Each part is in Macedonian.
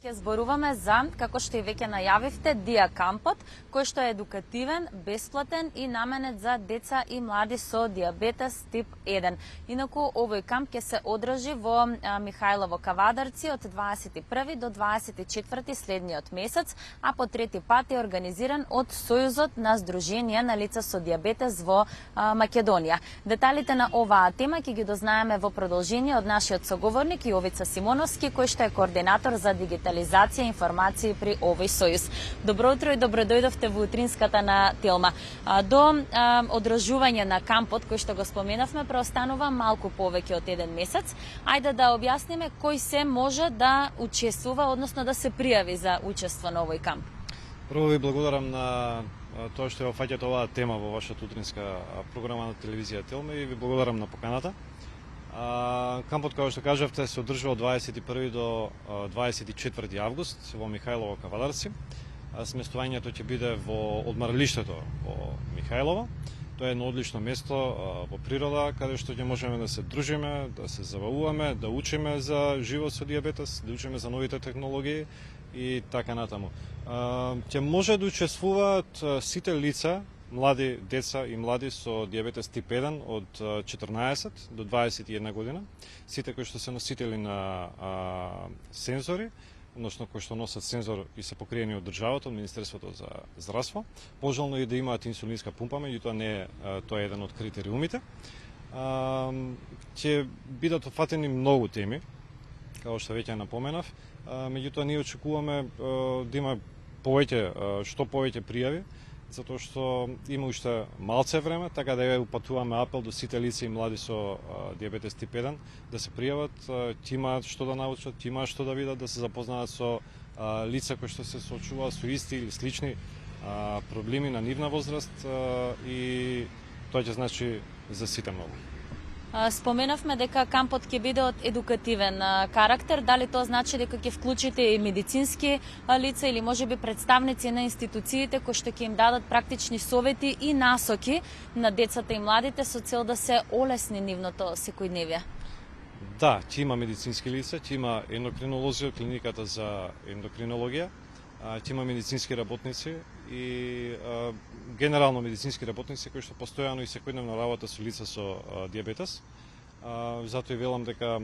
Ке зборуваме за, како што и веќе најавивте, Диа кампот, кој што е едукативен, бесплатен и наменет за деца и млади со диабетес тип 1. Инаку, овој камп ќе се одржи во Михајлово Кавадарци од 21 до 24 следниот месец, а по трети пат е организиран од Сојузот на Сдруженија на лица со диабетес во Македонија. Деталите на оваа тема ќе ги дознаеме во продолжение од нашиот соговорник Јовица Симоновски, кој што е координатор за дигитализација и информации при овој сојуз. Добро утро и добродојдовте во утринската на Телма. До одржување на кампот, кој што го споменавме, преостанува малку повеќе од еден месец. Ајде да објасниме кој се може да учествува, односно да се пријави за учество на овој камп. Прво ви благодарам на тоа што ја опфаќате оваа тема во вашата утринска програма на телевизија Телма и ви благодарам на поканата. Кампот, како што кажавте, се одржува од 21 до 24 август во Михајлово Кавадарци. Сместувањето ќе биде во одмаралиштето во Михајлово. Тоа е едно одлично место во природа, каде што ќе можеме да се дружиме, да се забавуваме, да учиме за живот со диабетес, да учиме за новите технологии и така натаму. Ќе може да учествуваат сите лица, млади деца и млади со диабетес тип 1 од 14 до 21 година, сите кои што се носители на сензори, односно кои што носат сензор и се покриени од државата, од Министерството за здравство. Пожелно е да имаат инсулинска пумпа, меѓутоа не е тоа е еден од критериумите. Ќе бидат опфатени многу теми, како што веќе напоменав, меѓутоа ние очекуваме да има што повеќе пријави, затоа што има уште малце време, така да ја упатуваме апел до сите лица и млади со диабетес тип 1 да се пријават, ќе имаат што да научат, ќе имаат што да видат, да се запознаат со лица кои што се соочуваат со исти или слични проблеми на нивна возраст и тоа ќе значи за сите многу. Споменавме дека кампот ќе биде од едукативен карактер. Дали тоа значи дека ќе вклучите и медицински лица или можеби представници на институциите кои што ќе им дадат практични совети и насоки на децата и младите со цел да се олесни нивното секојдневие? Да, ќе има медицински лица, ќе има ендокринолози од клиниката за ендокринологија, ќе има медицински работници и генерално медицински работници кои што постојано и секојдневно работа со лица со диабетес. Затоа и велам дека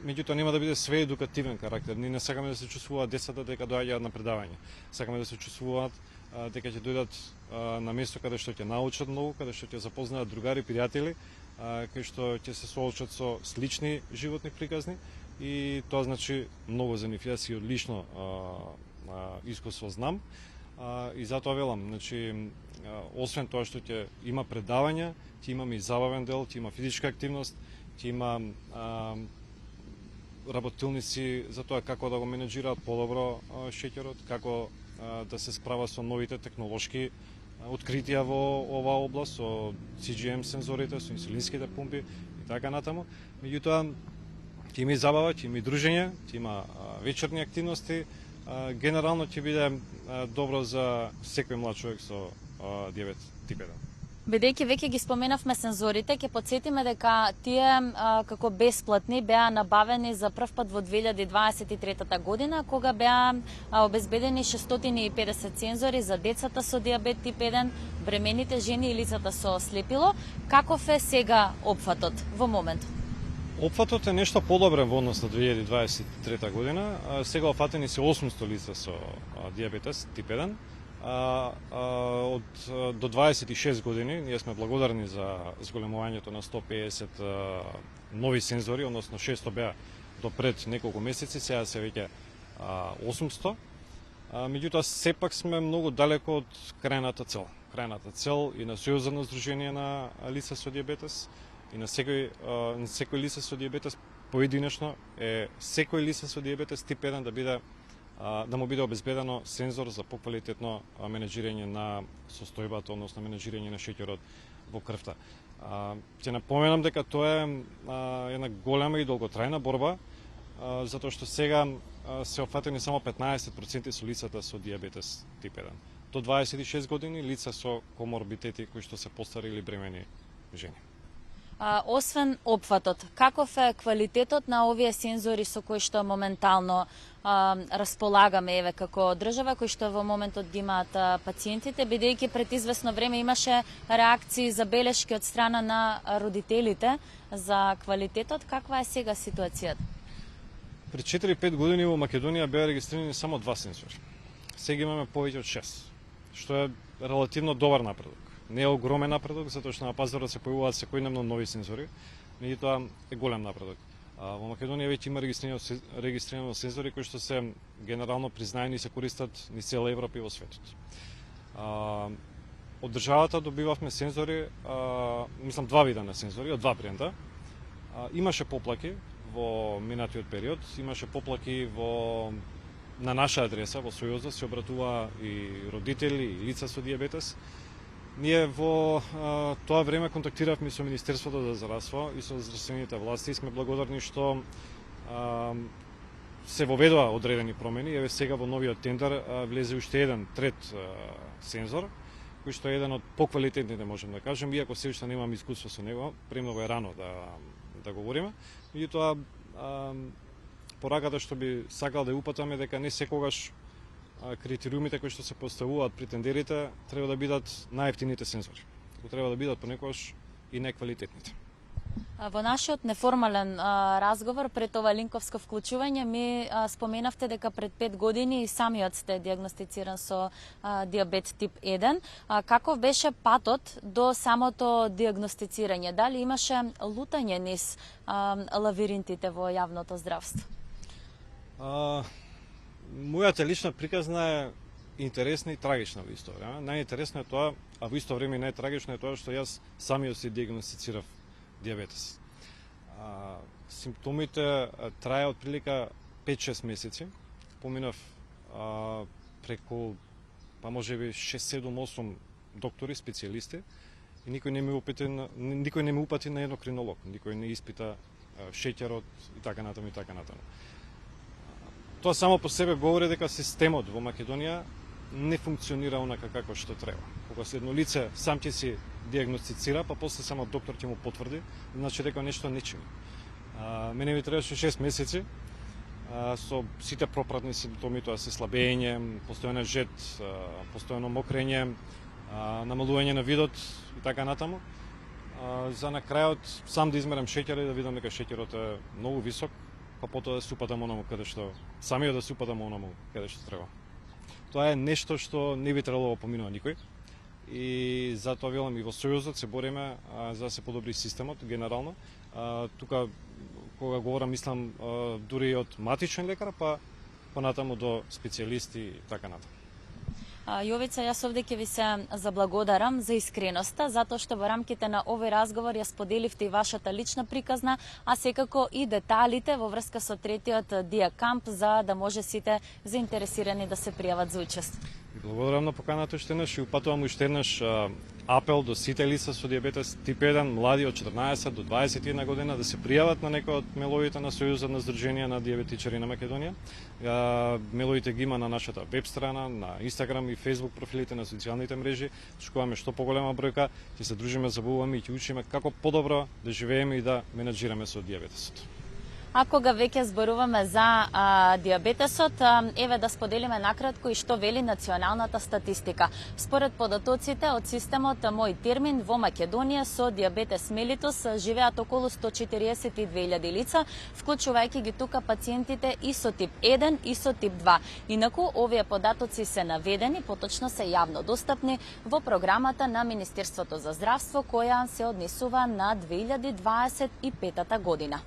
меѓутоа нема да биде све едукативен карактер. Ние не сакаме да се чувствуваат децата дека доаѓаат на предавање. Сакаме да се чувствуваат дека ќе дојдат на место каде што ќе научат многу, каде што ќе запознаат другари, пријатели, кои што ќе се соочат со слични животни приказни и тоа значи многу за нив. Јас и одлично искуство знам. И затоа велам, значи, освен тоа што ќе има предавања, ќе имаме и забавен дел, ќе има физичка активност, ќе има работилници за тоа како да го менеджираат подобро шеќерот, како да се справа со новите технолошки откритија во оваа област, со CGM сензорите, со инсулинските пумпи и така натаму. Меѓутоа, ќе има и забава, ќе има и дружење, ќе има вечерни активности. Генерално ќе биде добро за секој млад човек со диабет тип 1. Бидејќи веќе ги споменавме сензорите, ќе потсетиме дека тие како бесплатни беа набавени за прв пат во 2023 година, кога беа обезбедени 650 сензори за децата со диабет тип 1, бремените жени и лицата со слепило. Каков е сега опфатот во моментот? Опфатот е нешто подобрен во однос на 2023 година. Сега опфатени се 800 лица со диабетес тип 1. До 26 години ние сме благодарни за зголемувањето на 150 нови сензори, односно 600 беа до пред неколку месеци, сега се веќе 800. Меѓутоа, сепак сме многу далеко од крајната цел. Крајната цел и на Сојузот на Сдруженија на лица со диабетес и на секој лице со диабетес поединечно е секој лице со диабетес тип 1 да му биде обезбедено сензор за поквалитетно менеджирање на состојбата, односно менеджирање на шеќерот во крвта. Ќе напоменам дека тоа е една голема и долготрајна борба, затоа што сега се опфатени само 15% со лицата со диабетес тип 1. До 26 години лица со коморбитети кои што се постари или бремени жени. Освен опфатот, каков е квалитетот на овие сензори со кои што моментално располагаме еве како држава, кои што во моментот ги имаат пациентите, бидејќи пред известно време имаше реакции, забелешки од страна на родителите за квалитетот. Каква е сега ситуацијата? Пред 4-5 години во Македонија беа регистрирани само 2 сензори. Сега имаме повеќе од 6, што е релативно добар напредок. Не е огромен напредок, затоа што на пазарот се појавуваат секојдневно нови сензори, меѓутоа е голем напредок. Во Македонија веќе има регистрирани сензори кои што се генерално признаени и се користат низ цела Европа и во светот. Од државата добивавме сензори, мислам 2 вида на сензори, од 2 бренда. Имаше поплаки во минатиот период, имаше поплаки на наша адреса во Сојузот, се обратува и родители и лица со дијабетес. Ние во тоа време контактиравме со Министерството за здравство и со здравствените власти и сме благодарни што се воведоа одредени промени. Еве сега во новиот тендер влезе уште еден трет сензор, кој што е еден од поквалитетните, можем да кажем, иако се уште немам искуство со него, премногу е рано да говориме. Меѓутоа, пораката што би сакал да упатаме дека не секогаш критериумите кои што се поставуваат при тендерите треба да бидат најевтините сензори. Треба да бидат понекогаш и неквалитетните. Во нашиот неформален разговор пред ова линковско вклучување ми споменавте дека пред 5 години и самиот сте диагностициран со дијабет тип 1. Каков беше патот до самото диагностицирање? Дали имаше лутање низ лавиринтите во јавното здравство? Мојата лична приказна е интересна и трагична во исто време. Најинтересно е тоа, а во исто време најтрагично е тоа што јас самиот се диагностицирав дијабетес. Симптомите трае од прилика 5-6 месеци. Поминав преку, па можеби 6-7-8 доктори, специјалисти и никој не ме упати на ендокринолог, никој не испита шеќерот и така натаму и така натаму. Тоа само по себе говори дека системот во Македонија не функционира онака како што треба. Кога едно лице сам ќе си диагностицира, па после само доктор ќе му потврди, значи дека нешто не чини. Мене ми требаше 6 месеци со сите пропратни симптоми, тоа се слабење, постојано жет, постојано мокрење, намалување на видот и така натаму. За на крајот сам да измерам шеќер и да видам дека шеќерот е многу висок, па потоа да се упатам онаму каде што самиот да се упатам онаму каде што треба. Тоа е нешто што не би требало да поминува никој. И затоа велам и во Сојузот се бориме за да се подобри системот генерално. Тука кога говорам мислам дури од матичен лекар па понатаму до специјалисти и така натаму. Јовица, јас овде ќе ви се заблагодарам за искреноста, затоа што во рамките на овој разговор ја споделивте и вашата лична приказна, а секако и деталите во врска со третиот диакамп за да може сите заинтересирани да се пријават за учество. Благодарам на поканата уште еднаш и упатувам уште еднаш апел до сите лица со дијабетес тип 1, млади од 14 до 21 година да се пријават на некој од меловите на Сојузот на здруженија на дијабетичари на Македонија. Меловите ги има на нашата веб страна, на Инстаграм и Фејсбук профилите на социјалните мрежи. Шкуваме што поголема бројка, ќе се дружиме, забавуваме и ќе учиме како подобро да живееме и да менаџираме со дијабетесот. А кога веќе зборуваме за дијабетесот, еве да споделиме накратко и што вели националната статистика. Според податоците од системот Мој термин во Македонија со дијабетес мелитус живеат околу 142.000 лица, вклучувајќи ги тука пациентите и со тип 1 и со тип 2. Инаку овие податоци се наведени, поточно се јавно достапни во програмата на Министерството за здравство која се однесува на 2025 година.